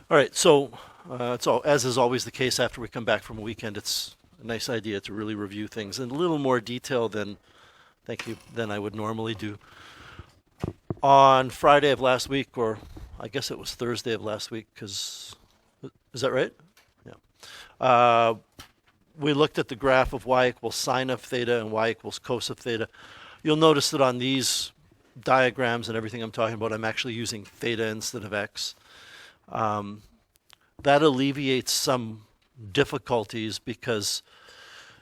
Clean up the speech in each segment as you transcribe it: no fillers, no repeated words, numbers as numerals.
All right, so as is always the case after we come back from a weekend, it's a nice idea to really review things in a little more detail than, thank you, than I would normally do. On Friday of last week, or I guess it was Thursday of last week, because, is that right? Yeah. Uh, we looked at the graph of y equals sine of theta and y equals cos of theta. You'll notice that on these diagrams and everything I'm talking about, I'm actually using theta instead of x. That alleviates some difficulties because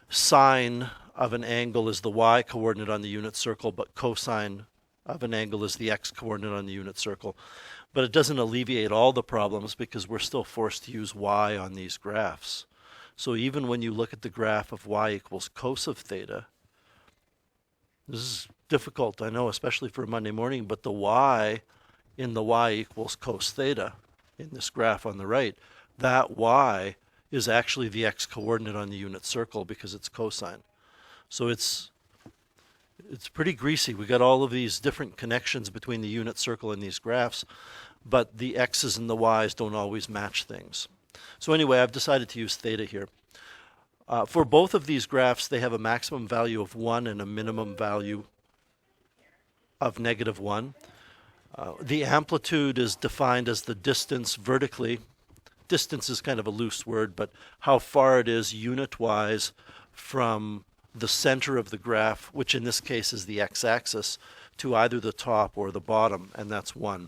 sine of an angle is the y coordinate on the unit circle, but cosine of an angle is the x coordinate on the unit circle. But it doesn't alleviate all the problems because we're still forced to use y on these graphs. So even when you look at the graph of y equals cos of theta, this is difficult, I know, especially for a Monday morning, but the y in the y equals cos theta in this graph on the right, that y is actually the x coordinate on the unit circle because it's cosine. So it's pretty greasy. We got all of these different connections between the unit circle and these graphs, but the x's and the y's don't always match things. So anyway, I've decided to use theta here. For both of these graphs, they have a maximum value of 1 and a minimum value of -1. The amplitude is defined as the distance vertically. Distance is kind of a loose word, but how far it is unit-wise from the center of the graph, which in this case is the x-axis, to either the top or the bottom, and that's 1.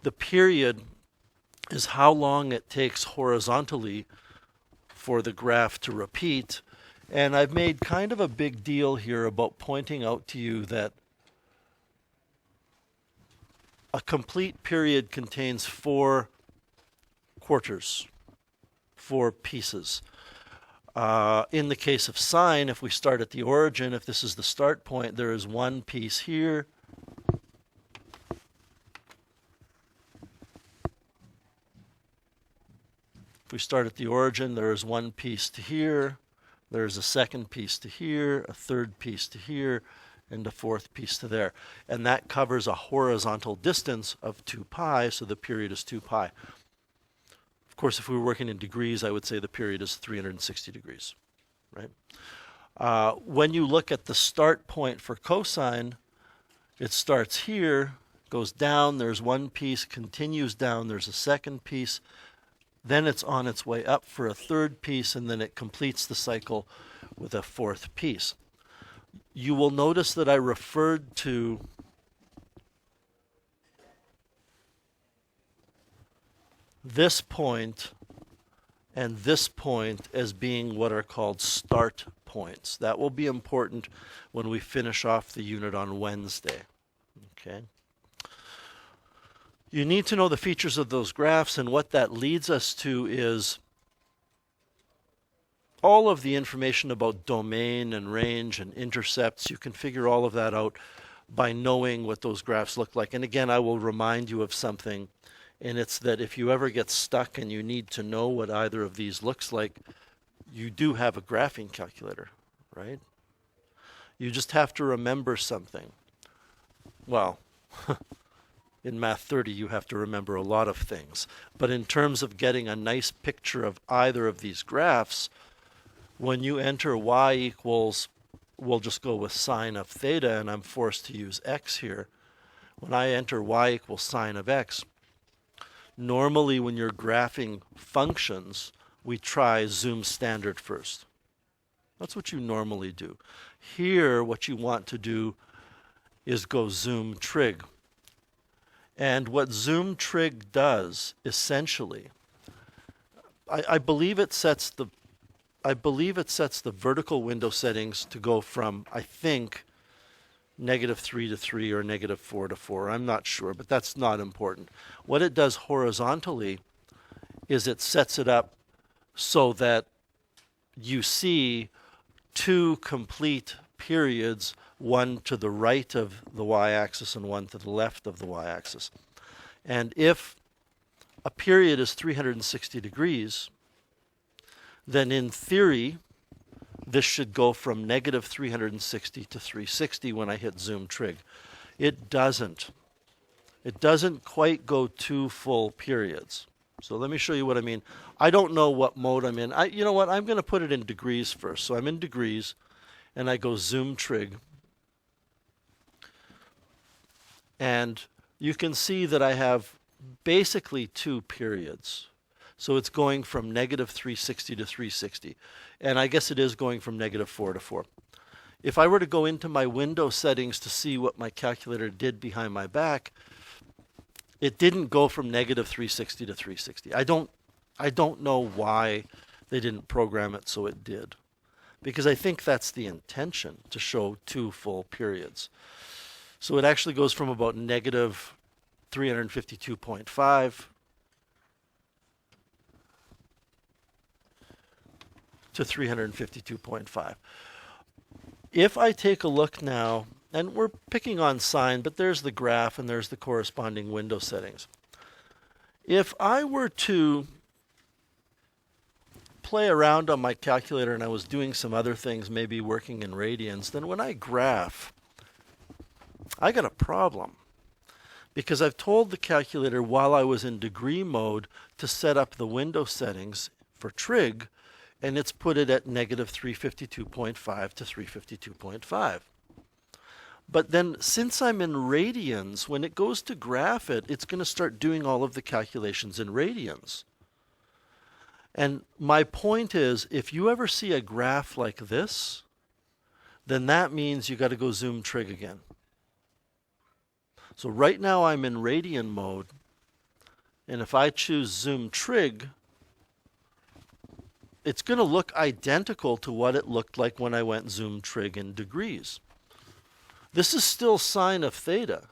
The period is how long it takes horizontally for the graph to repeat, and I've made kind of a big deal here about pointing out to you that a complete period contains 4 quarters, 4 pieces. In the case of sine, if we start at the origin, if this is the start point, there is 1 piece here. If we start at the origin, there is 1 piece to here, there is a second piece to here, a third piece to here, and a fourth piece to there. And that covers a horizontal distance of 2 pi, so the period is 2 pi. Of course, if we were working in degrees, I would say the period is 360 degrees, right? When you look at the start point for cosine, it starts here, goes down, there's 1 piece, continues down, there's a second piece, then it's on its way up for a third piece, and then it completes the cycle with a fourth piece. You will notice that I referred to this point and this point as being what are called start points. That will be important when we finish off the unit on Wednesday. Okay. You need to know the features of those graphs, and what that leads us to is all of the information about domain and range and intercepts. You can figure all of that out by knowing what those graphs look like. And again, I will remind you of something, and it's that if you ever get stuck and you need to know what either of these looks like, you do have a graphing calculator, right? You just have to remember something. Well, in Math 30, you have to remember a lot of things. But in terms of getting a nice picture of either of these graphs, when you enter y equals, we'll just go with sine of theta, and I'm forced to use x here. When I enter y equals sine of x, normally when you're graphing functions, we try zoom standard first. That's what you normally do. Here, what you want to do is go zoom trig. And what zoom trig does, essentially, I believe it sets the vertical window settings to go from, I think, -3 to 3 or -4 to 4. I'm not sure, but that's not important. What it does horizontally is it sets it up so that you see 2 complete periods, one to the right of the y-axis and one to the left of the y-axis. And if a period is 360 degrees, then in theory, this should go from -360 to 360 when I hit zoom trig. It doesn't. It doesn't quite go 2 full periods. So let me show you what I mean. I don't know what mode I'm in. You know what? I'm going to put it in degrees first. So I'm in degrees, and I go zoom trig. And you can see that I have basically 2 periods. So it's going from negative 360 to 360. And I guess it is going from negative 4 to 4. If I were to go into my window settings to see what my calculator did behind my back, it didn't go from negative 360 to 360. I don't know why they didn't program it so it did. Because I think that's the intention, to show 2 full periods. So it actually goes from about negative 352.5 to 352.5. If I take a look now, and we're picking on sine, but there's the graph and there's the corresponding window settings. If I were to play around on my calculator and I was doing some other things, maybe working in radians, then when I graph, I got a problem. Because I've told the calculator while I was in degree mode to set up the window settings for trig, and it's put it at negative 352.5 to 352.5. But then since I'm in radians, when it goes to graph it, it's going to start doing all of the calculations in radians. And my point is, if you ever see a graph like this, then that means you got to go zoom trig again. So right now I'm in radian mode, and if I choose zoom trig, it's going to look identical to what it looked like when I went zoom trig in degrees. This is still sine of theta.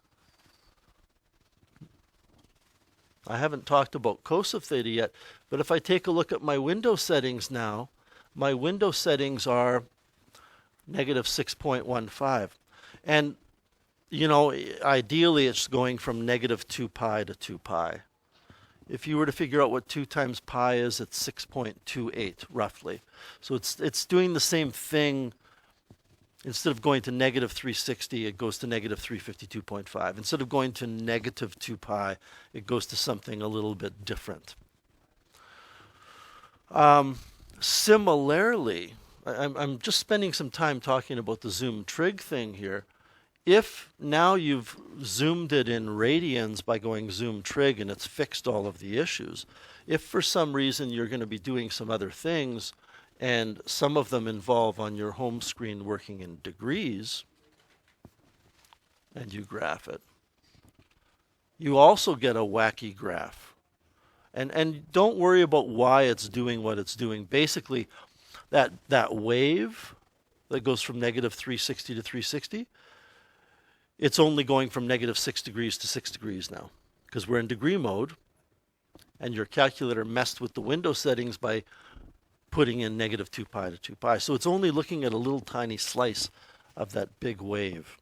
I haven't talked about cos of theta yet, but if I take a look at my window settings now, my window settings are negative 6.15. And, you know, ideally it's going from negative 2 pi to 2 pi. If you were to figure out what 2 times pi is, it's 6.28, roughly. So it's doing the same thing. Instead of going to negative 360, it goes to negative 352.5. Instead of going to negative 2 pi, it goes to something a little bit different. Similarly, I'm just spending some time talking about the zoom trig thing here. If now you've zoomed it in radians by going zoom trig and it's fixed all of the issues, if for some reason you're going to be doing some other things, and some of them involve on your home screen working in degrees, and you graph it, you also get a wacky graph. And don't worry about why it's doing what it's doing. Basically, that wave that goes from negative 360 to 360, it's only going from negative 6 degrees to 6 degrees now, because we're in degree mode, and your calculator messed with the window settings by putting in negative 2 pi to 2 pi. So it's only looking at a little tiny slice of that big wave.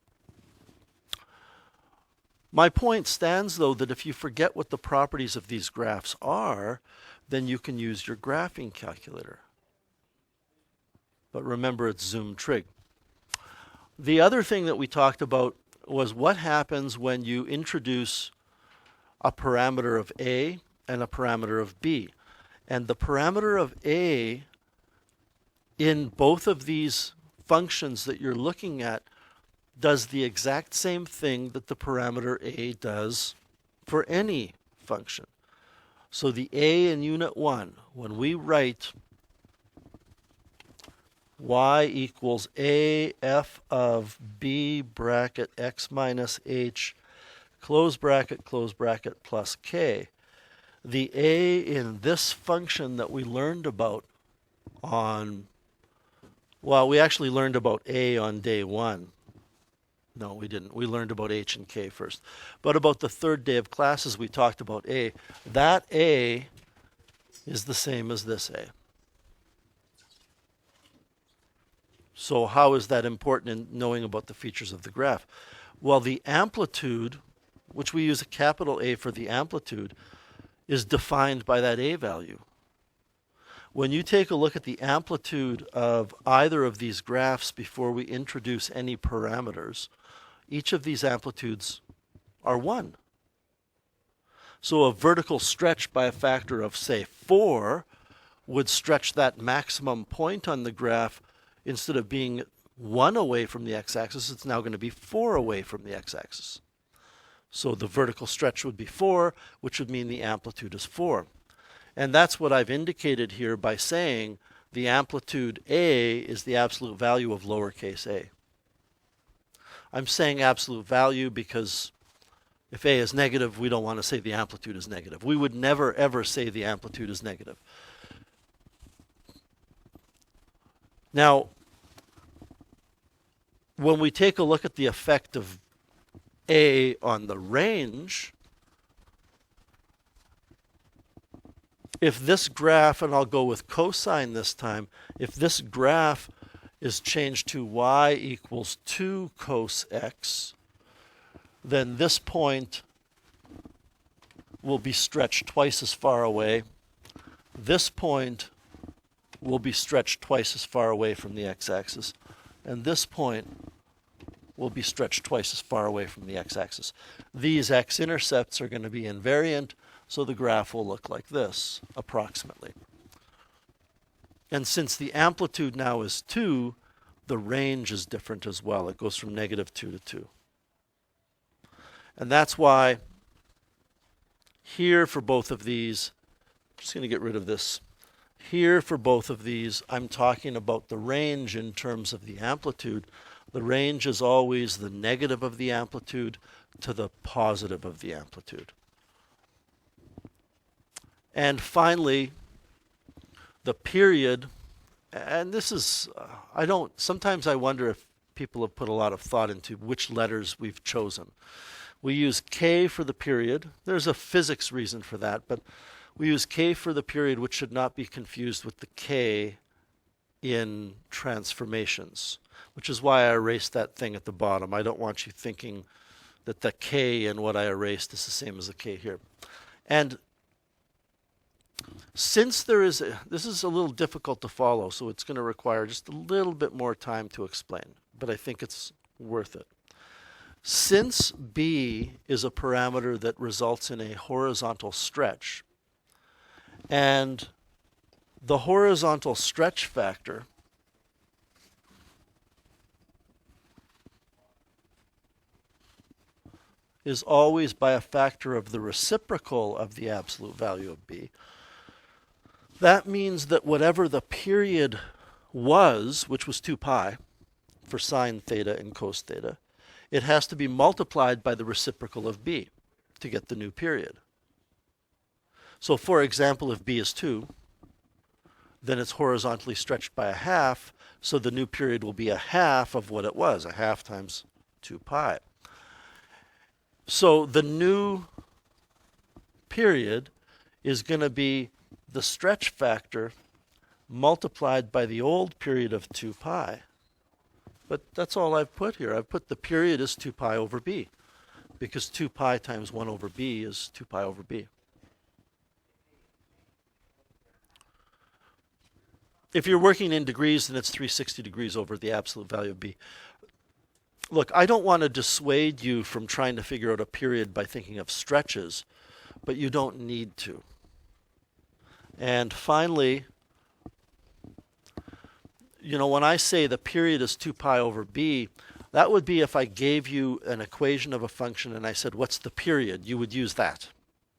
My point stands, though, that if you forget what the properties of these graphs are, then you can use your graphing calculator. But remember, it's zoom trig. The other thing that we talked about was what happens when you introduce a parameter of A and a parameter of B. And the parameter of A in both of these functions that you're looking at does the exact same thing that the parameter A does for any function. So the A in unit 1, when we write y equals a f of b bracket x minus h close bracket plus k, the a in this function that we learned about on, well, we actually learned about a on day 1. No, we didn't. We learned about h and k first. But about the third day of classes, we talked about a. That a is the same as this a. So how is that important in knowing about the features of the graph? Well, the amplitude, which we use a capital A for the amplitude, is defined by that a value. When you take a look at the amplitude of either of these graphs before we introduce any parameters, each of these amplitudes are 1. So a vertical stretch by a factor of, say, 4 would stretch that maximum point on the graph. Instead of being 1 away from the x-axis, it's now going to be 4 away from the x-axis. So the vertical stretch would be 4, which would mean the amplitude is 4. And that's what I've indicated here by saying the amplitude A is the absolute value of lowercase a. I'm saying absolute value because if A is negative, we don't want to say the amplitude is negative. We would never, ever say the amplitude is negative. Now, when we take a look at the effect of A on the range, if this graph, and I'll go with cosine this time, if this graph is changed to y equals 2 cos x, then this point will be stretched twice as far away. This point will be stretched twice as far away from the x-axis, and this point will be stretched twice as far away from the x-axis. These x-intercepts are going to be invariant, so the graph will look like this, approximately. And since the amplitude now is 2, the range is different as well. It goes from -2 to 2. And that's why here for both of these, I'm just going to get rid of this. Here for both of these, I'm talking about the range in terms of the amplitude. The range is always the negative of the amplitude to the positive of the amplitude. And finally, the period, and this is, sometimes I wonder if people have put a lot of thought into which letters we've chosen. We use K for the period. There's a physics reason for that, but we use K for the period, which should not be confused with the K in transformations, which is why I erased that thing at the bottom. I don't want you thinking that the K in what I erased is the same as the K here. And since this is a little difficult to follow, so it's going to require just a little bit more time to explain, but I think it's worth it. Since B is a parameter that results in a horizontal stretch, and the horizontal stretch factor is always by a factor of the reciprocal of the absolute value of B. That means that whatever the period was, which was 2 pi for sine theta and cos theta, it has to be multiplied by the reciprocal of B to get the new period. So for example, if B is 2, then it's horizontally stretched by a half, so the new period will be a half of what it was, a half times 2 pi. So the new period is going to be the stretch factor multiplied by the old period of 2 pi. But that's all I've put here. I've put the period as 2 pi over b, because 2 pi times 1 over b is 2 pi over b. If you're working in degrees, then it's 360 degrees over the absolute value of b. Look, I don't want to dissuade you from trying to figure out a period by thinking of stretches, but you don't need to. And finally, when I say the period is 2 pi over b, that would be if I gave you an equation of a function and I said, what's the period? You would use that.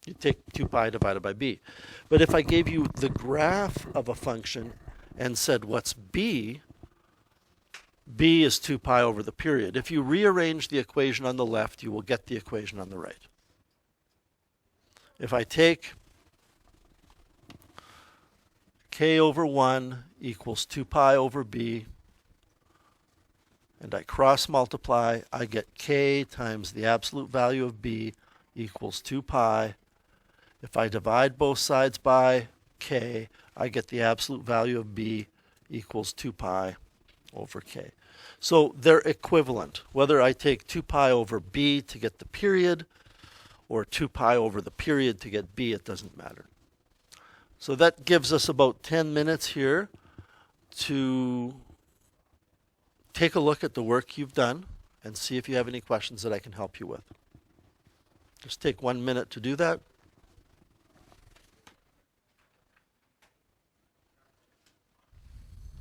You take 2 pi divided by b. But if I gave you the graph of a function and said, what's b? B is 2 pi over the period. If you rearrange the equation on the left, you will get the equation on the right. If I take k over 1 equals 2 pi over b, and I cross multiply, I get k times the absolute value of b equals 2 pi. If I divide both sides by k, I get the absolute value of b equals 2 pi over k. So they're equivalent. Whether I take 2 pi over b to get the period or 2 pi over the period to get b, it doesn't matter. So that gives us about 10 minutes here to take a look at the work you've done and see if you have any questions that I can help you with. Just take 1 minute to do that.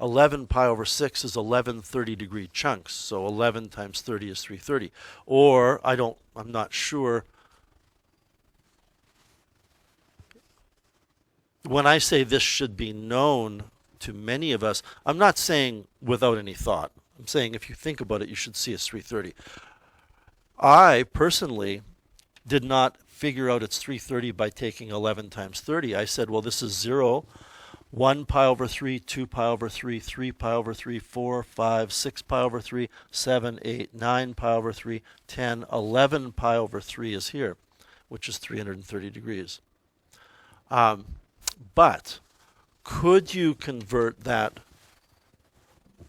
11 pi over 6 is 11 30-degree chunks, so 11 times 30 is 330. Or, I'm not sure. When I say this should be known to many of us, I'm not saying without any thought. I'm saying if you think about it, you should see it's 330. I personally did not figure out it's 330 by taking 11 times 30. I said, well, this is 0, 1 pi over 3, 2 pi over 3, 3 pi over 3, 4, 5, 6 pi over 3, 7, 8, 9 pi over 3, 10, 11 pi over 3 is here, which is 330 degrees. But could you convert that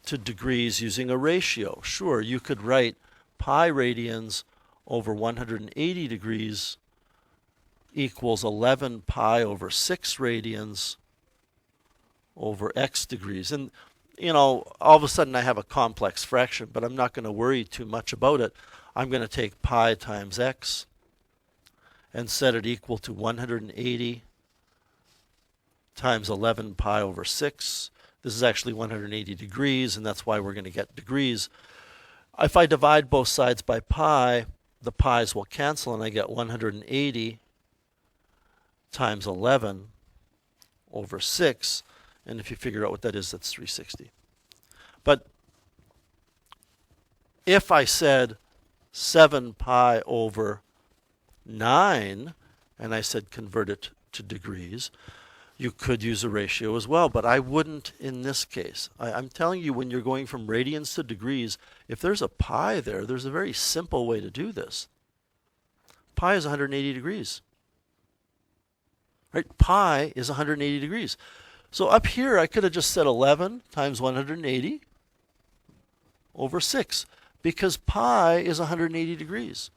to degrees using a ratio? Sure, you could write pi radians over 180 degrees equals 11 pi over 6 radians over x degrees. And, all of a sudden I have a complex fraction, but I'm not going to worry too much about it. I'm going to take pi times x and set it equal to 180 times 11 pi over 6. This is actually 180 degrees, and that's why we're going to get degrees. If I divide both sides by pi, the pi's will cancel, and I get 180 times 11 over 6. And if you figure out what that is, that's 360. But if I said 7 pi over 9, and I said convert it to degrees, you could use a ratio as well, but I wouldn't in this case. I'm telling you, when you're going from radians to degrees, if there's a pi there, there's a very simple way to do this. Pi is 180 degrees. Right? Pi is 180 degrees. So up here, I could have just said 11 times 180 over 6, because pi is 180 degrees.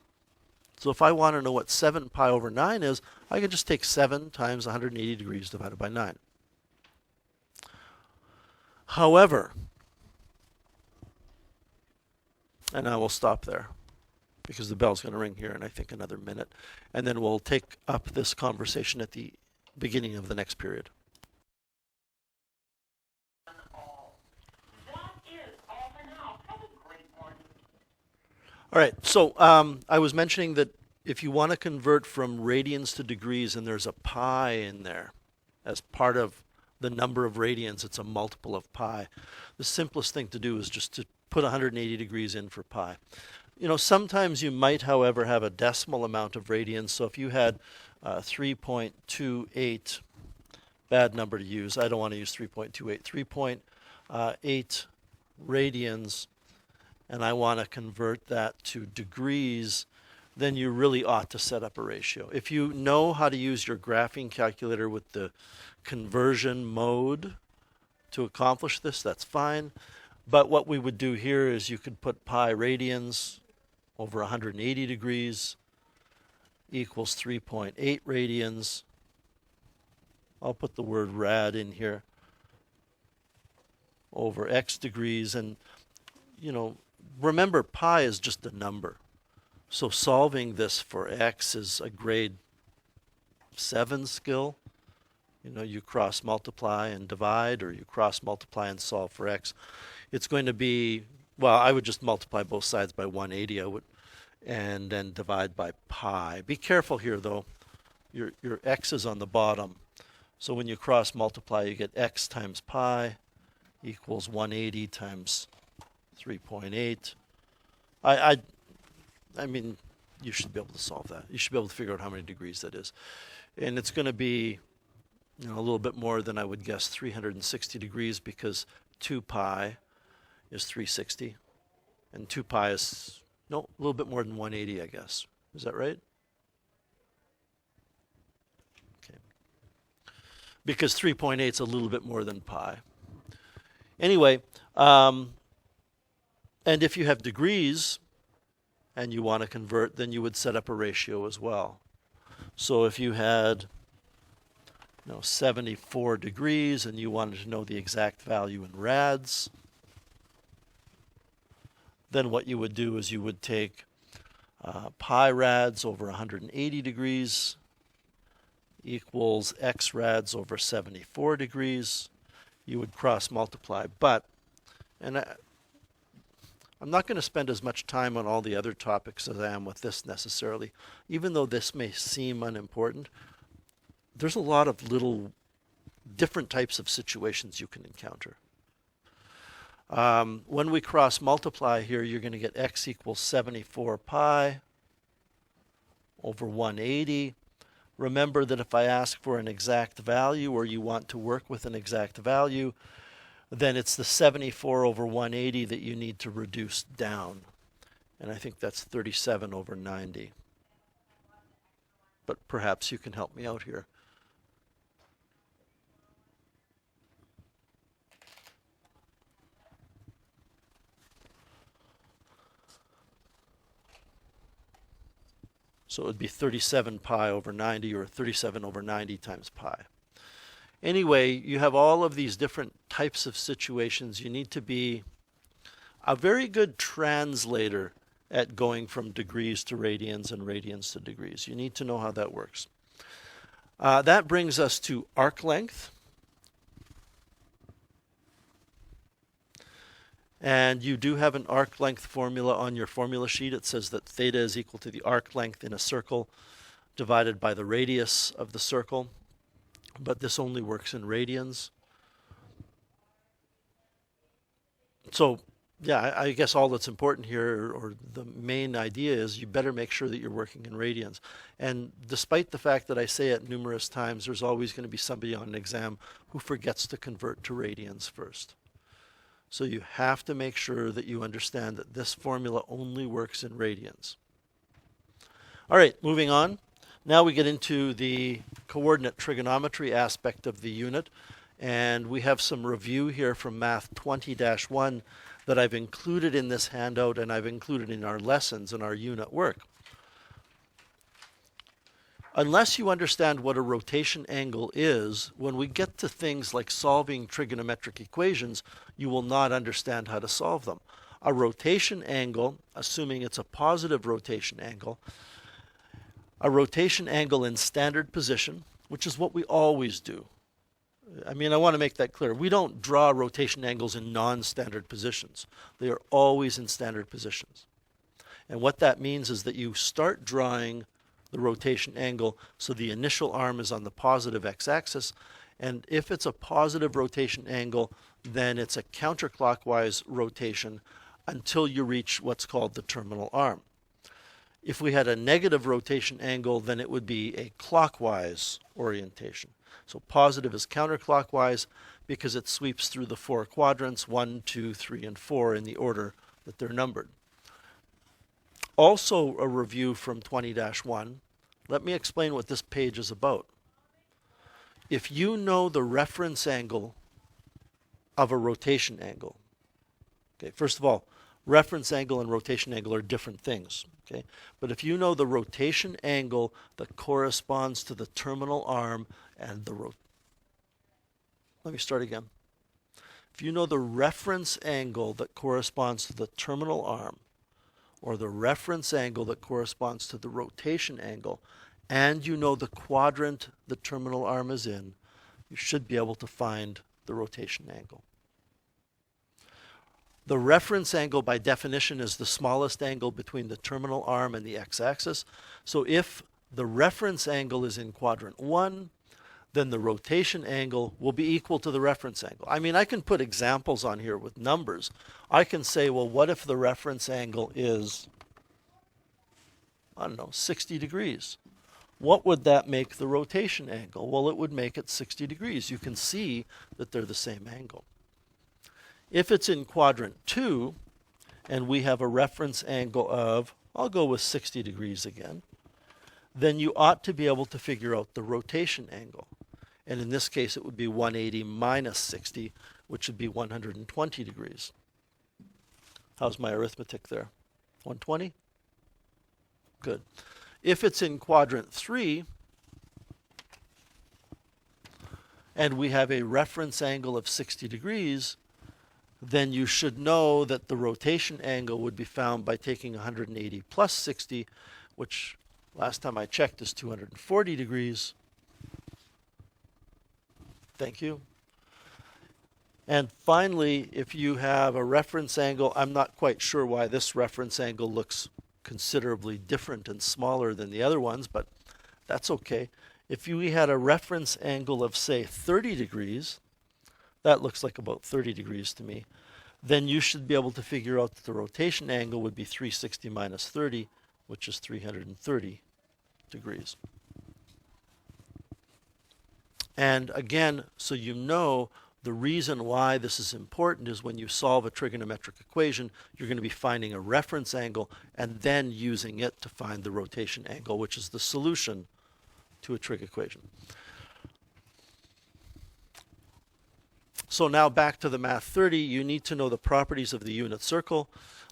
So if I want to know what 7 pi over 9 is, I can just take 7 times 180 degrees divided by 9. However, and I will stop there because the bell's going to ring here in I think another minute, and then we'll take up this conversation at the beginning of the next period. All right, so I was mentioning that if you want to convert from radians to degrees and there's a pi in there as part of the number of radians, it's a multiple of pi. The simplest thing to do is just to put 180 degrees in for pi. Sometimes you might, however, have a decimal amount of radians. So if you had 3.28, bad number to use, I don't want to use 3.28, 3.8 radians, and I want to convert that to degrees, then you really ought to set up a ratio. If you know how to use your graphing calculator with the conversion mode to accomplish this, that's fine. But what we would do here is you could put pi radians over 180 degrees equals 3.8 radians. I'll put the word rad in here over x degrees, and remember, pi is just a number. So solving this for x is a grade 7 skill. You cross multiply and divide, or you cross multiply and solve for x. It's going to be, well, I would just multiply both sides by 180, and then divide by pi. Be careful here, though. Your x is on the bottom. So when you cross multiply, you get x times pi equals 180 times 3.8. I mean, you should be able to solve that. You should be able to figure out how many degrees that is. And it's going to be a little bit more than I would guess 360 degrees, because 2 pi is 360. And 2 pi is, no, a little bit more than 180, I guess. Is that right? Okay. Because 3.8 is a little bit more than pi. Anyway, and if you have degrees and you want to convert, then you would set up a ratio as well. So if you had 74 degrees and you wanted to know the exact value in rads, then what you would do is you would take pi rads over 180 degrees equals x rads over 74 degrees. you would cross multiply. But, and I'm not going to spend as much time on all the other topics as I am with this necessarily. Even though this may seem unimportant, there's a lot of little different types of situations you can encounter. When we cross multiply here, you're going to get x equals 74 pi over 180. Remember that if I ask for an exact value, or you want to work with an exact value, then it's the 74 over 180 that you need to reduce down. And I think that's 37 over 90. But perhaps you can help me out here. So it would be 37 pi over 90, or 37 over 90 times pi. Anyway, you have all of these different types of situations. You need to be a very good translator at going from degrees to radians and radians to degrees. You need to know how that works. That brings us to arc length. And you do have an arc length formula on your formula sheet. It says that theta is equal to the arc length in a circle divided by the radius of the circle. But this only works in radians. So, yeah, I guess all that's important here, or the main idea, is you better make sure that you're working in radians. And despite the fact that I say it numerous times, there's always going to be somebody on an exam who forgets to convert to radians first. So you have to make sure that you understand that this formula only works in radians. All right, moving on. Now we get into the coordinate trigonometry aspect of the unit. And we have some review here from Math 20-1 that I've included in this handout, and I've included in our lessons and our unit work. Unless you understand what a rotation angle is, when we get to things like solving trigonometric equations, you will not understand how to solve them. A rotation angle, assuming it's a positive rotation angle, a rotation angle in standard position, which is what we always do. I mean, I want to make that clear. We don't draw rotation angles in non-standard positions. They are always in standard positions. And what that means is that you start drawing the rotation angle so the initial arm is on the positive x-axis, and if it's a positive rotation angle, then it's a counterclockwise rotation until you reach what's called the terminal arm. If we had a negative rotation angle, then it would be a clockwise orientation. So positive is counterclockwise because it sweeps through the four quadrants, 1, 2, 3, and 4 in the order that they're numbered. Also a review from 20-1. Let me explain what this page is about. If you know the reference angle of a rotation angle, okay, first of all, reference angle and rotation angle are different things, okay? But if you know the rotation angle that corresponds to the terminal arm and the let me start again. If you know the reference angle that corresponds to the terminal arm, or the reference angle that corresponds to the rotation angle, and you know the quadrant the terminal arm is in, you should be able to find the rotation angle. The reference angle, by definition, is the smallest angle between the terminal arm and the x-axis. So if the reference angle is in quadrant 1, then the rotation angle will be equal to the reference angle. I mean, I can put examples on here with numbers. I can say, well, what if the reference angle is, I don't know, 60 degrees? What would that make the rotation angle? Well, it would make it 60 degrees. You can see that they're the same angle. If it's in quadrant 2, and we have a reference angle of, I'll go with 60 degrees again, then you ought to be able to figure out the rotation angle. And in this case, it would be 180 minus 60, which would be 120 degrees. How's my arithmetic there? 120? Good. If it's in quadrant 3, and we have a reference angle of 60 degrees, then you should know that the rotation angle would be found by taking 180 plus 60, which last time I checked is 240 degrees. Thank you. And finally, if you have a reference angle, I'm not quite sure why this reference angle looks considerably different and smaller than the other ones, but that's okay. If we had a reference angle of, say, 30 degrees, that looks like about 30 degrees to me, then you should be able to figure out that the rotation angle would be 360 minus 30, which is 330 degrees. And again, so you know, the reason why this is important is when you solve a trigonometric equation, you're going to be finding a reference angle and then using it to find the rotation angle, which is the solution to a trig equation. So now back to the Math 30, you need to know the properties of the unit circle.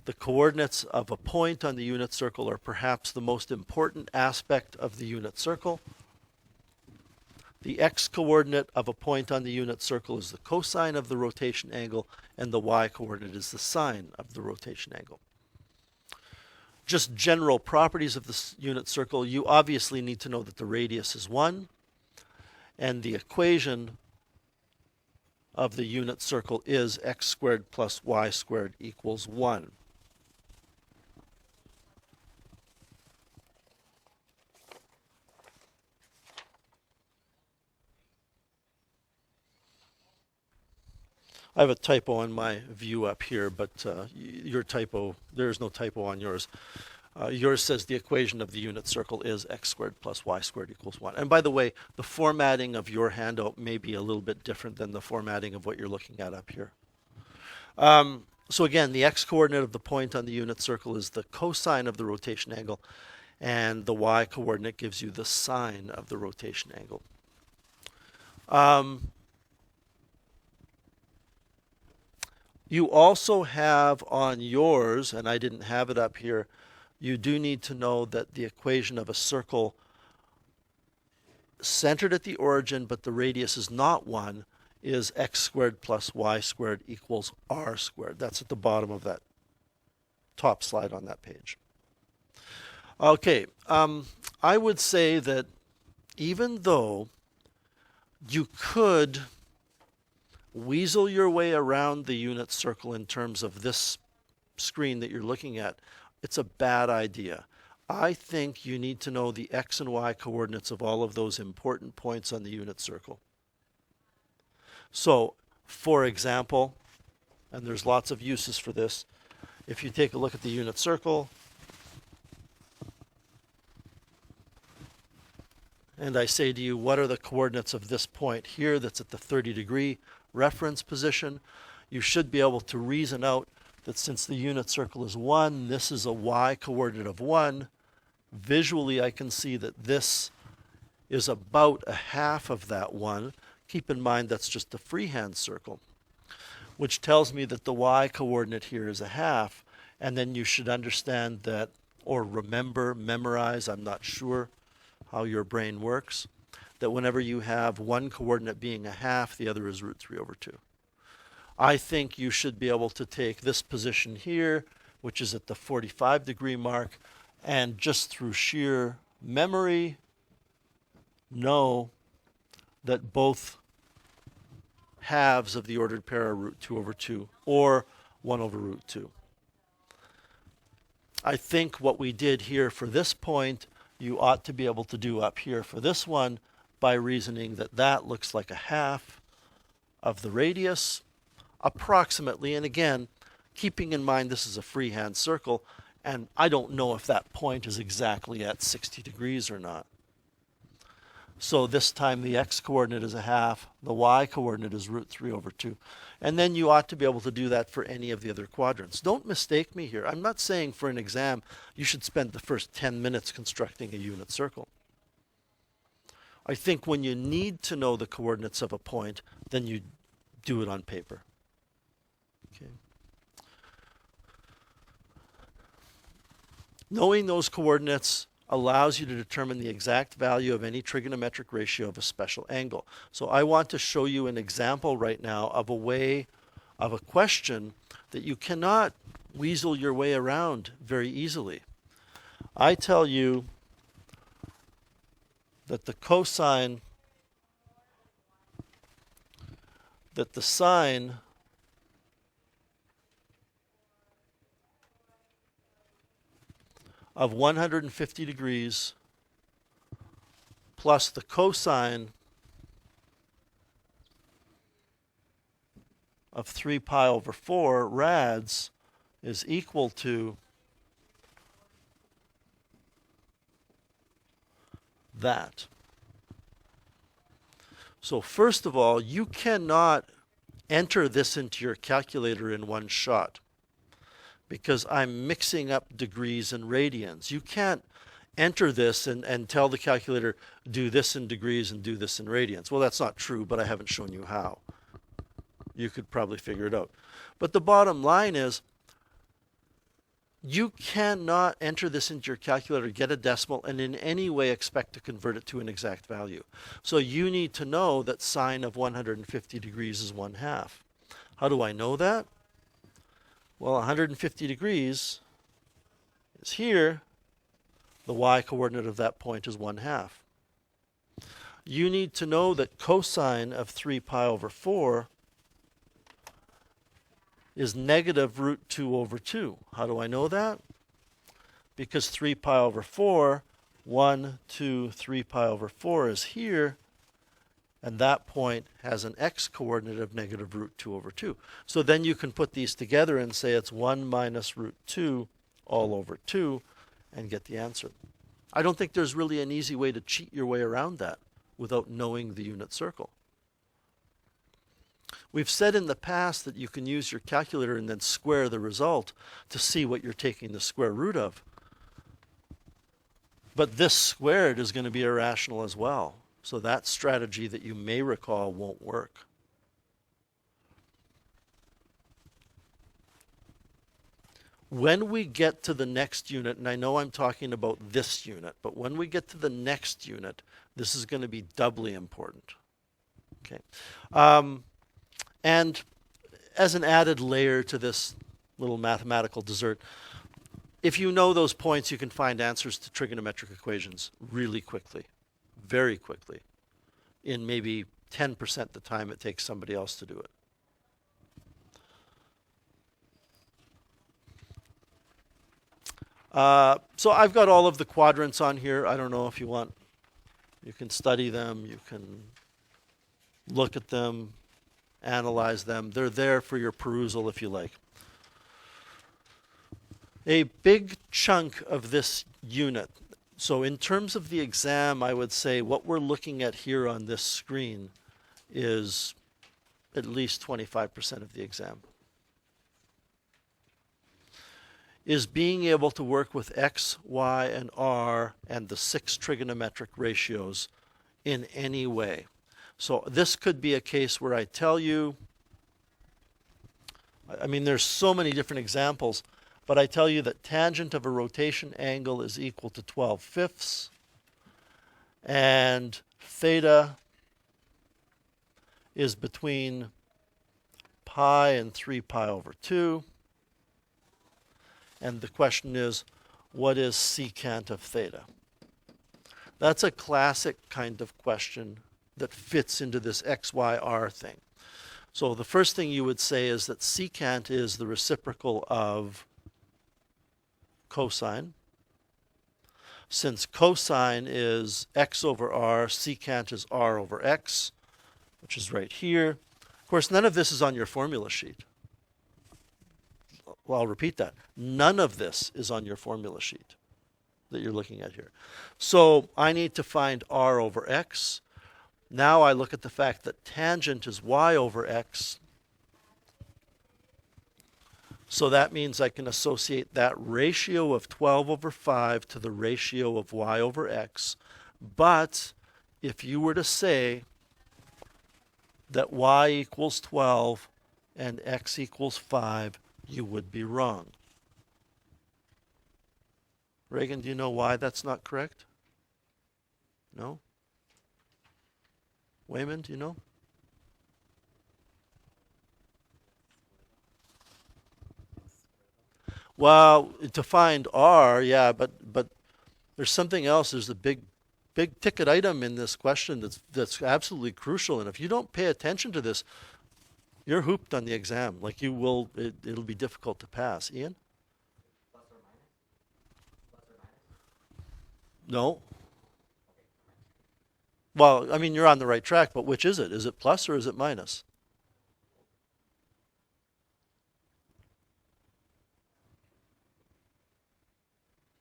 The coordinates of a point on the unit circle are perhaps the most important aspect of the unit circle. The x-coordinate of a point on the unit circle is the cosine of the rotation angle, and the y-coordinate is the sine of the rotation angle. Just general properties of the unit circle, you obviously need to know that the radius is 1, and the equation of the unit circle is x squared plus y squared equals 1. I have a typo on my view up here, but your typo, there's no typo on yours. Yours says the equation of the unit circle is x squared plus y squared equals 1. And by the way, the formatting of your handout may be a little bit different than the formatting of what you're looking at up here. So again, the x-coordinate of the point on the unit circle is the cosine of the rotation angle, and the y-coordinate gives you the sine of the rotation angle. You also have on yours, and I didn't have it up here, you do need to know that the equation of a circle centered at the origin, but the radius is not 1, is x squared plus y squared equals r squared. That's at the bottom of that top slide on that page. Okay, I would say that even though you could weasel your way around the unit circle in terms of this screen that you're looking at, it's a bad idea. I think you need to know the x and y coordinates of all of those important points on the unit circle. So, for example, and there's lots of uses for this, if you take a look at the unit circle, and I say to you, what are the coordinates of this point here that's at the 30-degree reference position? You should be able to reason out that since the unit circle is 1, this is a y-coordinate of 1. Visually, I can see that this is about a half of that 1. Keep in mind that's just a freehand circle, which tells me that the y-coordinate here is a half. And then you should understand that, or remember, memorize, I'm not sure how your brain works, that whenever you have one coordinate being a half, the other is root 3 over 2. I think you should be able to take this position here, which is at the 45-degree mark, and just through sheer memory, know that both halves of the ordered pair are root 2 over 2, or 1 over root 2. I think what we did here for this point, you ought to be able to do up here for this one by reasoning that that looks like a half of the radius, approximately. And again, keeping in mind this is a freehand circle, and I don't know if that point is exactly at 60 degrees or not. So this time the x-coordinate is a half, the y-coordinate is root 3 over 2. And then you ought to be able to do that for any of the other quadrants. Don't mistake me here. I'm not saying for an exam you should spend the first 10 minutes constructing a unit circle. I think when you need to know the coordinates of a point, then you do it on paper. Okay. Knowing those coordinates allows you to determine the exact value of any trigonometric ratio of a special angle. So I want to show you an example right now of a way of a question that you cannot weasel your way around very easily. I tell you that the cosine that the sine of 150 degrees plus the cosine of 3 pi over 4 rads is equal to that. So first of all, you cannot enter this into your calculator in one shot because I'm mixing up degrees and radians. You can't enter this and tell the calculator, do this in degrees and do this in radians. Well, that's not true, but I haven't shown you how. You could probably figure it out. But the bottom line is, you cannot enter this into your calculator, get a decimal, and in any way expect to convert it to an exact value. So you need to know that sine of 150 degrees is 1/2. How do I know that? Well, 150 degrees is here. The y-coordinate of that point is 1/2. You need to know that cosine of 3 pi over 4 is negative root 2 over 2. How do I know that? Because 3 pi over 4, 1, 2, 3 pi over 4 is here, and that point has an x-coordinate of negative root 2 over 2. So then you can put these together and say it's 1 minus root 2 all over 2 and get the answer. I don't think there's really an easy way to cheat your way around that without knowing the unit circle. We've said in the past that you can use your calculator and then square the result to see what you're taking the square root of. But this squared is going to be irrational as well. So that strategy that you may recall won't work. When we get to the next unit, and I know I'm talking about this unit, but when we get to the next unit, this is going to be doubly important. Okay. And as an added layer to this little mathematical dessert, if you know those points, you can find answers to trigonometric equations really quickly, very quickly, in maybe 10% the time it takes somebody else to do it. So I've got all of the quadrants on here. I don't know if you want, you can study them, you can look at them, analyze them. They're there for your perusal if you like. A big chunk of this unit, so in terms of the exam, I would say what we're looking at here on this screen is at least 25% of the exam, is being able to work with x, y, and r and the 6 trigonometric ratios in any way. So this could be a case where I tell you, I mean, there's so many different examples, but I tell you that tangent of a rotation angle is equal to 12/5, and theta is between pi and 3 pi over 2. And the question is, what is secant of theta? That's a classic kind of question that fits into this x, y, r thing. So the first thing you would say is that secant is the reciprocal of cosine. Since cosine is x over r, secant is r over x, which is right here. Of course, none of this is on your formula sheet. Well, I'll repeat that. None of this is on your formula sheet that you're looking at here. So I need to find r over x. Now I look at the fact that tangent is y over x. So that means I can associate that ratio of 12 over 5 to the ratio of y over x. But if you were to say that y equals 12 and x equals 5, you would be wrong. Reagan, do you know why that's not correct? No? Wayman, do you know? Well, to find R, yeah, but there's something else. There's a big ticket item in this question that's absolutely crucial. And if you don't pay attention to this, You're hooped on the exam. Like you will, it'll be difficult to pass. Ian? Plus or minus? Plus or minus? No. Well, I mean, you're on the right track, but which is it? Is it plus or is it minus?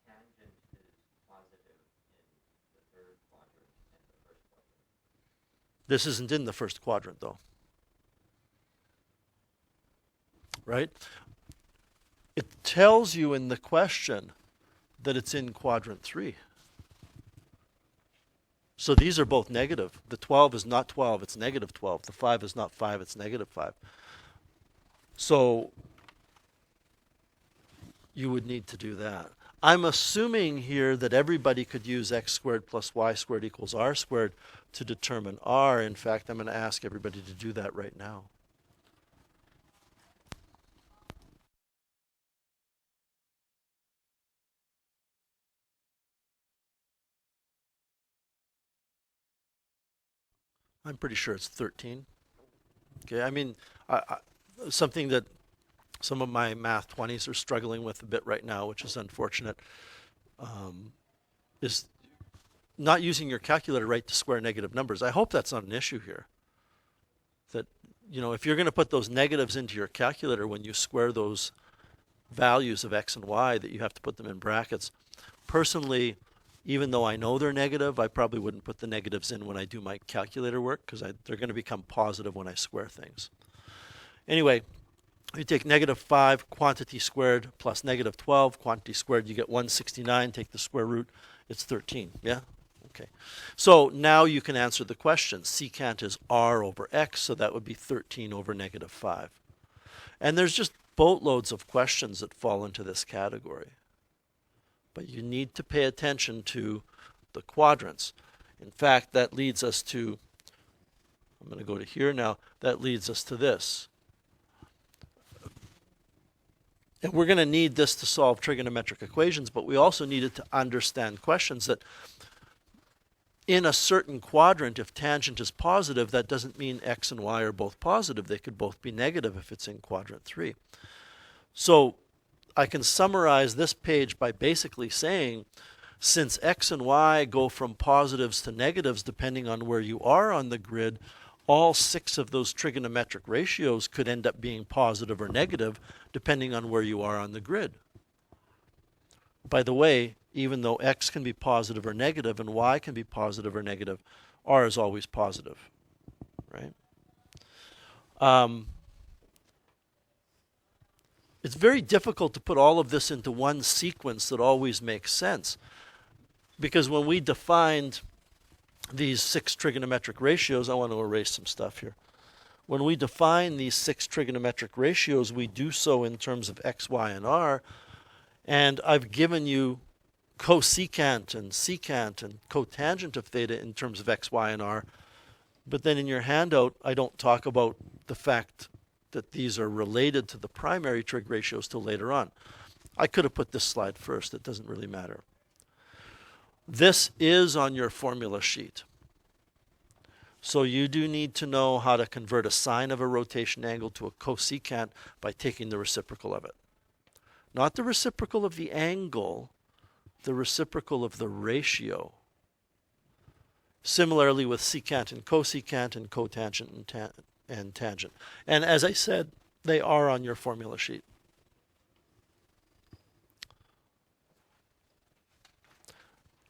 Tangent is positive in the third quadrant and the first quadrant. This isn't in the first quadrant, though. Right? It tells you in the question that it's in quadrant 3. So these are both negative. The 12 is not 12, it's negative 12. The 5 is not 5, it's negative 5. So you would need to do that. I'm assuming here that everybody could use x squared plus y squared equals r squared to determine r. In fact, I'm going to ask everybody to do that right now. I'm pretty sure it's 13. Okay, I mean, something that some of my math 20s are struggling with a bit right now, which is unfortunate, is not using your calculator right to square negative numbers. I hope that's not an issue here. That, you know, if you're going to put those negatives into your calculator when you square those values of x and y, that you have to put them in brackets. Personally, even though I know they're negative, I probably wouldn't put the negatives in when I do my calculator work because they're going to become positive when I square things. Anyway, you take negative 5 quantity squared plus negative 12 quantity squared, you get 169, take the square root, it's 13, yeah? Okay. So now you can answer the question. Secant is r over x, so that would be 13 over negative 5. And there's just boatloads of questions that fall into this category. But you need to pay attention to the quadrants. In fact, that leads us to, I'm going to go to here now, that leads us to this. And we're going to need this to solve trigonometric equations, but we also need it to understand questions that in a certain quadrant, if tangent is positive, that doesn't mean x and y are both positive. They could both be negative if it's in quadrant 3. So I can summarize this page by basically saying, since x and y go from positives to negatives depending on where you are on the grid, all 6 of those trigonometric ratios could end up being positive or negative depending on where you are on the grid. By the way, even though x can be positive or negative and y can be positive or negative, r is always positive, right? It's very difficult to put all of this into one sequence that always makes sense. Because when we defined these 6 trigonometric ratios, I want to erase some stuff here. When we define these 6 trigonometric ratios, we do so in terms of x, y, and r. And I've given you cosecant and secant and cotangent of theta in terms of x, y, and r. But then in your handout, I don't talk about the fact that these are related to the primary trig ratios till later on. I could have put this slide first. It doesn't really matter. This is on your formula sheet. So you do need to know how to convert a sine of a rotation angle to a cosecant by taking the reciprocal of it. Not the reciprocal of the angle, the reciprocal of the ratio. Similarly with secant and cotangent and tangent. And as I said, they are on your formula sheet.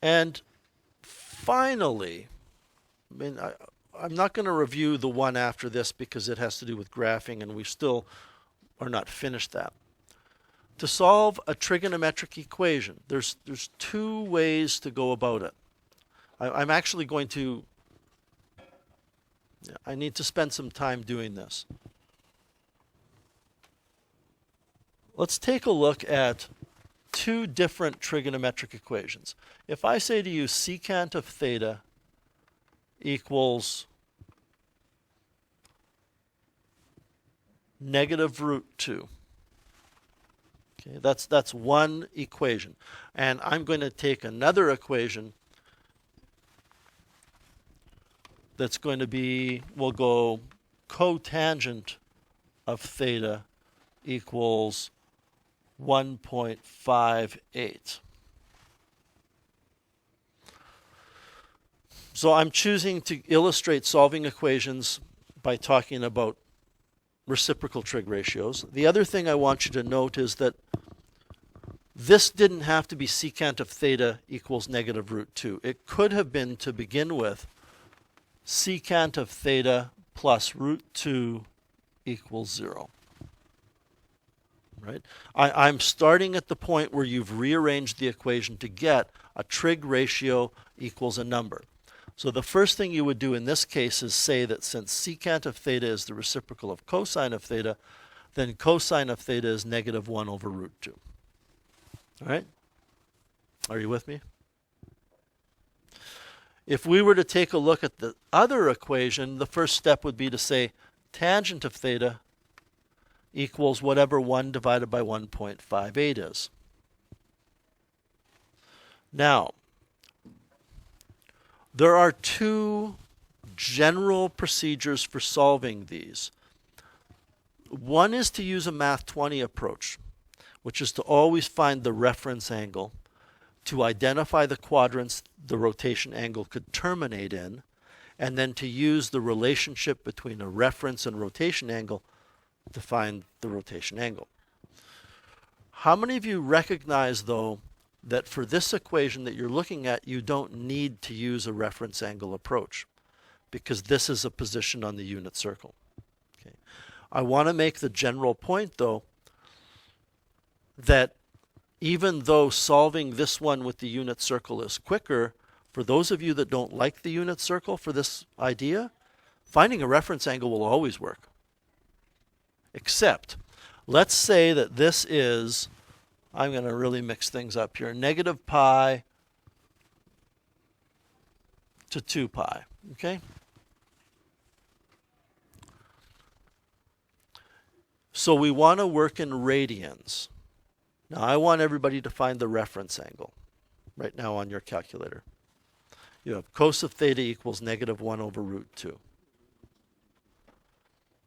And finally, I mean, I'm not going to review the one after this because it has to do with graphing and we still are not finished that. To solve a trigonometric equation, there's 2 ways to go about it. I'm actually going to, I need to spend some time doing this. Let's take a look at 2 different trigonometric equations. If I say to you secant of theta equals negative root 2. Okay, that's one equation. And I'm going to take another equation that's going to be, we'll go cotangent of theta equals 1.58. So I'm choosing to illustrate solving equations by talking about reciprocal trig ratios. The other thing I want you to note is that this didn't have to be secant of theta equals negative root 2. It could have been, to begin with, secant of theta plus root 2 equals 0. Right? I'm starting at the point where you've rearranged the equation to get a trig ratio equals a number. So the first thing you would do in this case is say that since secant of theta is the reciprocal of cosine of theta, then cosine of theta is negative 1 over root 2. All right? Are you with me? If we were to take a look at the other equation, the first step would be to say tangent of theta equals whatever 1 divided by 1.58 is. Now, there are two general procedures for solving these. One is to use a Math 20 approach, which is to always find the reference angle, to identify the quadrants the rotation angle could terminate in, and then to use the relationship between a reference and rotation angle to find the rotation angle. How many of you recognize, though, that for this equation that you're looking at, you don't need to use a reference angle approach, because this is a position on the unit circle? Okay. I want to make the general point, though, that even though solving this one with the unit circle is quicker, for those of you that don't like the unit circle for this idea, finding a reference angle will always work. Except, let's say that this is, I'm going to really mix things up here, negative pi to 2 pi, okay? So we want to work in radians. Now I want everybody to find the reference angle right now on your calculator. You have cos of theta equals negative 1 over root 2.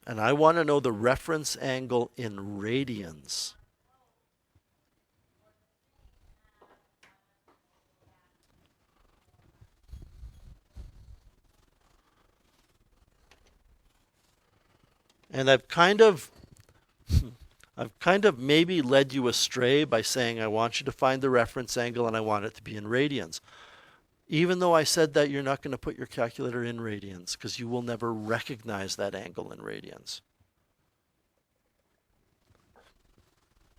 And I want to know the reference angle in radians. And I've kind of maybe led you astray by saying I want you to find the reference angle and I want it to be in radians. Even though I said that, you're not going to put your calculator in radians because you will never recognize that angle in radians.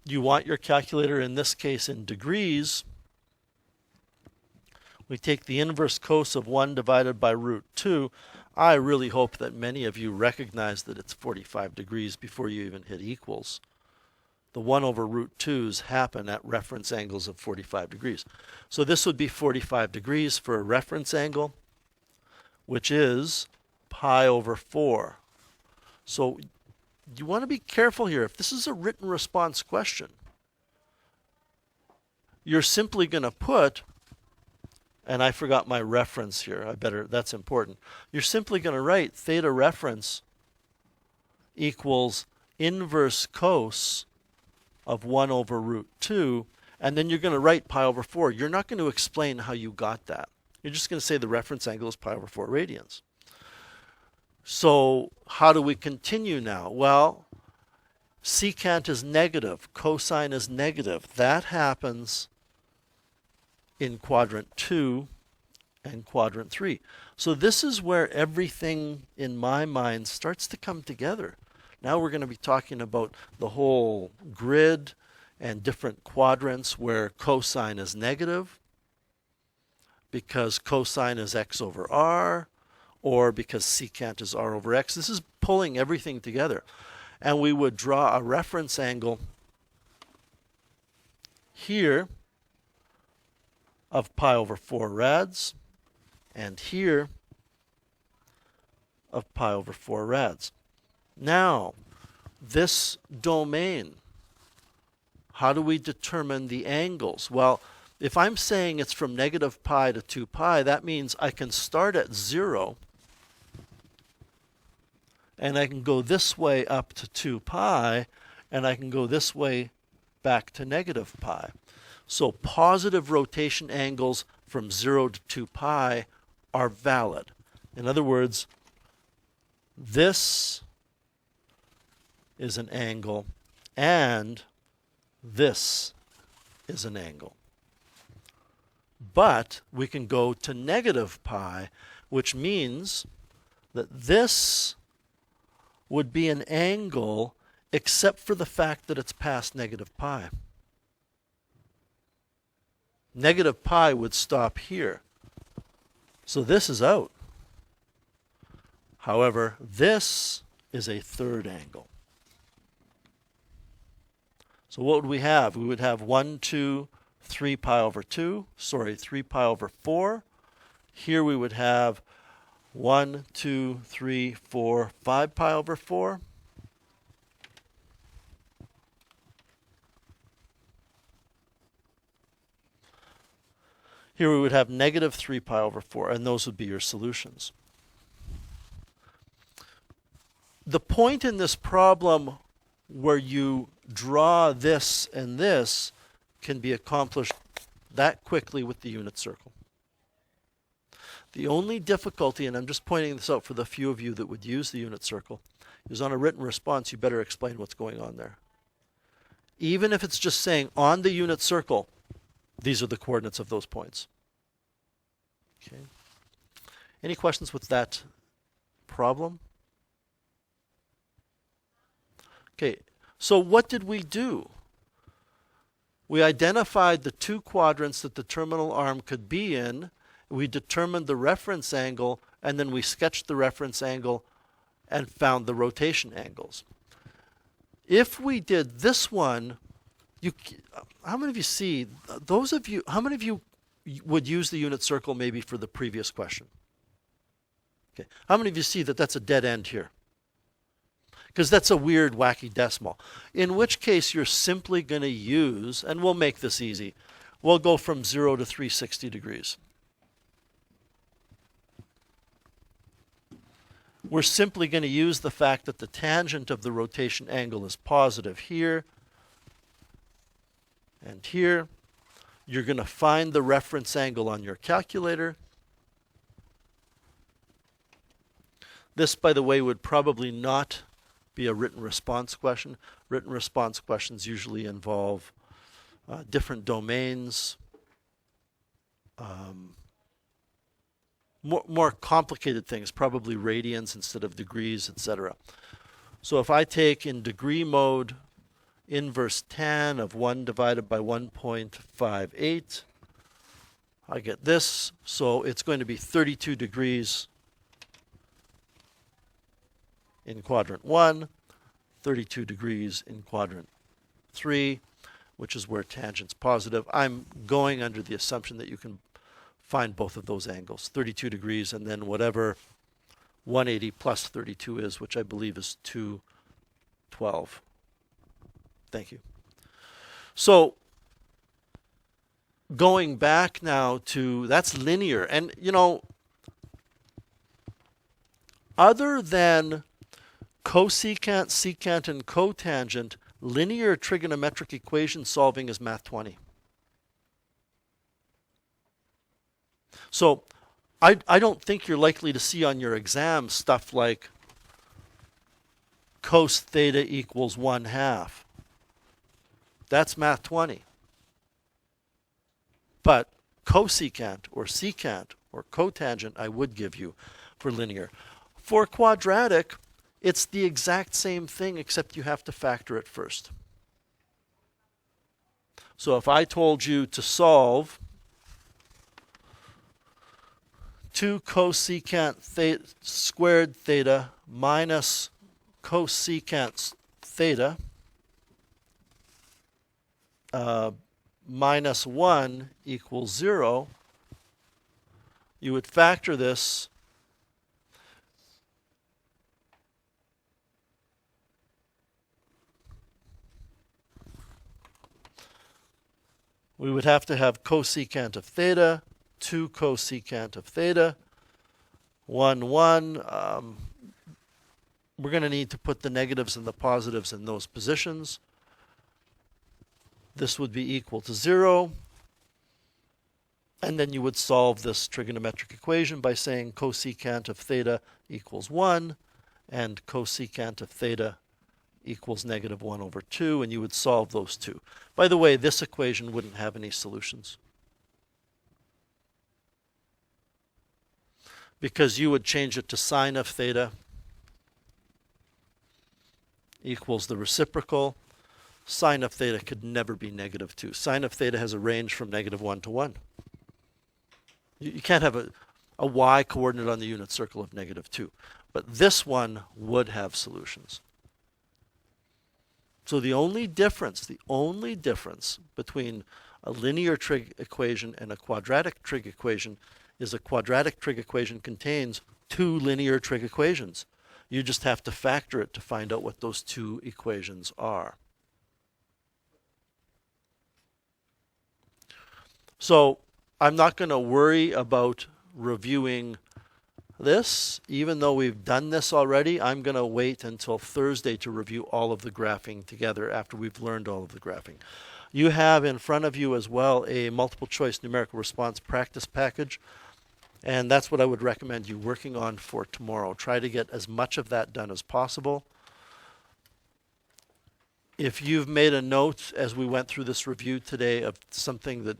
You want your calculator, in this case, in degrees. We take the inverse cos of 1 divided by root 2. I really hope that many of you recognize that it's 45 degrees before you even hit equals. The 1 over root 2's happen at reference angles of 45 degrees. So this would be 45 degrees for a reference angle, which is pi over 4. So you want to be careful here. If this is a written response question, you're simply going to put, and I forgot my reference here, that's important. You're simply going to write theta reference equals inverse cos of 1 over root 2, and then you're going to write pi over 4. You're not going to explain how you got that. You're just going to say the reference angle is pi over 4 radians. So how do we continue now? Well, secant is negative, cosine is negative. That happens in quadrant 2 and quadrant 3. So this is where everything in my mind starts to come together. Now we're going to be talking about the whole grid and different quadrants where cosine is negative because cosine is x over r, or because secant is r over x. This is pulling everything together. And we would draw a reference angle here of pi over 4 rads, and here of pi over 4 rads. Now, this domain, how do we determine the angles? Well, if I'm saying it's from negative pi to 2 pi, that means I can start at 0 and I can go this way up to 2 pi, and I can go this way back to negative pi. So positive rotation angles from 0 to 2 pi are valid. In other words, this is an angle and this is an angle. But we can go to negative pi, which means that this would be an angle except for the fact that it's past negative pi. Negative pi would stop here. So this is out. However, this is a third angle. So what would we have? We would have 1, 2, 3 pi over 2. Sorry, 3 pi over 4. Here we would have 1, 2, 3, 4, 5 pi over 4. Here we would have negative 3 pi over 4, and those would be your solutions. The point in this problem where you draw this and this can be accomplished that quickly with the unit circle. The only difficulty, and I'm just pointing this out for the few of you that would use the unit circle, is on a written response you better explain what's going on there. Even if it's just saying on the unit circle, these are the coordinates of those points. Okay. Any questions with that problem? Okay, so what did we do? We identified the 2 quadrants that the terminal arm could be in. We determined the reference angle, and then we sketched the reference angle and found the rotation angles. If we did this one, how many of you see, how many of you would use the unit circle maybe for the previous question? Okay. How many of you see that that's a dead end here? Because that's a weird, wacky decimal. In which case you're simply going to use, and we'll make this easy, we'll go from 0 to 360 degrees. We're simply going to use the fact that the tangent of the rotation angle is positive here and here. You're going to find the reference angle on your calculator. This, by the way, would probably not be a written response question. Written response questions usually involve different domains, more complicated things, probably radians instead of degrees, etc. So if I take in degree mode inverse tan of 1 divided by 1.58, I get this. So it's going to be 32 degrees in quadrant 1, 32 degrees in quadrant 3, which is where tangent's positive. I'm going under the assumption that you can find both of those angles, 32 degrees and then whatever 180 plus 32 is, which I believe is 212. Thank you. So going back now to, that's linear. And, you know, other than cosecant, secant, and cotangent, linear trigonometric equation solving is Math 20. So I don't think you're likely to see on your exam stuff like cos theta equals 1/2. That's Math 20. But cosecant or secant or cotangent I would give you for linear. For quadratic, it's the exact same thing except you have to factor it first. So if I told you to solve 2 cosecant theta squared theta minus cosecant theta minus 1 equals 0, you would factor this. We would have to have cosecant of theta, 2 cosecant of theta, 1, 1. we're going to need to put the negatives and the positives in those positions. This would be equal to 0. And then you would solve this trigonometric equation by saying cosecant of theta equals 1 and cosecant of theta equals negative 1 over 2, and you would solve those two. By the way, this equation wouldn't have any solutions, because you would change it to sine of theta equals the reciprocal. Sine of theta could never be negative 2. Sine of theta has a range from negative 1 to 1. You can't have a y coordinate on the unit circle of negative 2. But this one would have solutions. So the only difference between a linear trig equation and a quadratic trig equation is a quadratic trig equation contains two linear trig equations. You just have to factor it to find out what those two equations are. So I'm not going to worry about reviewing this. Even though we've done this already, I'm going to wait until Thursday to review all of the graphing together after we've learned all of the graphing. You have in front of you as well a multiple choice numerical response practice package, and that's what I would recommend you working on for tomorrow. Try to get as much of that done as possible. If you've made a note as we went through this review today of something that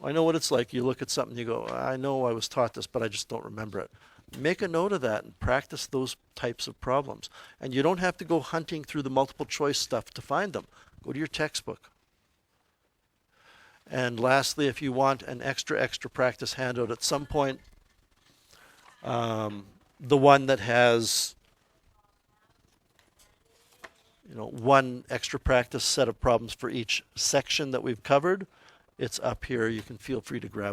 I know what it's like. You look at something, you go, I know I was taught this, but I just don't remember it. Make a note of that and practice those types of problems. And you don't have to go hunting through the multiple choice stuff to find them. Go to your textbook. And lastly, if you want an extra practice handout at some point, the one that has one extra practice set of problems for each section that we've covered, it's up here. You can feel free to grab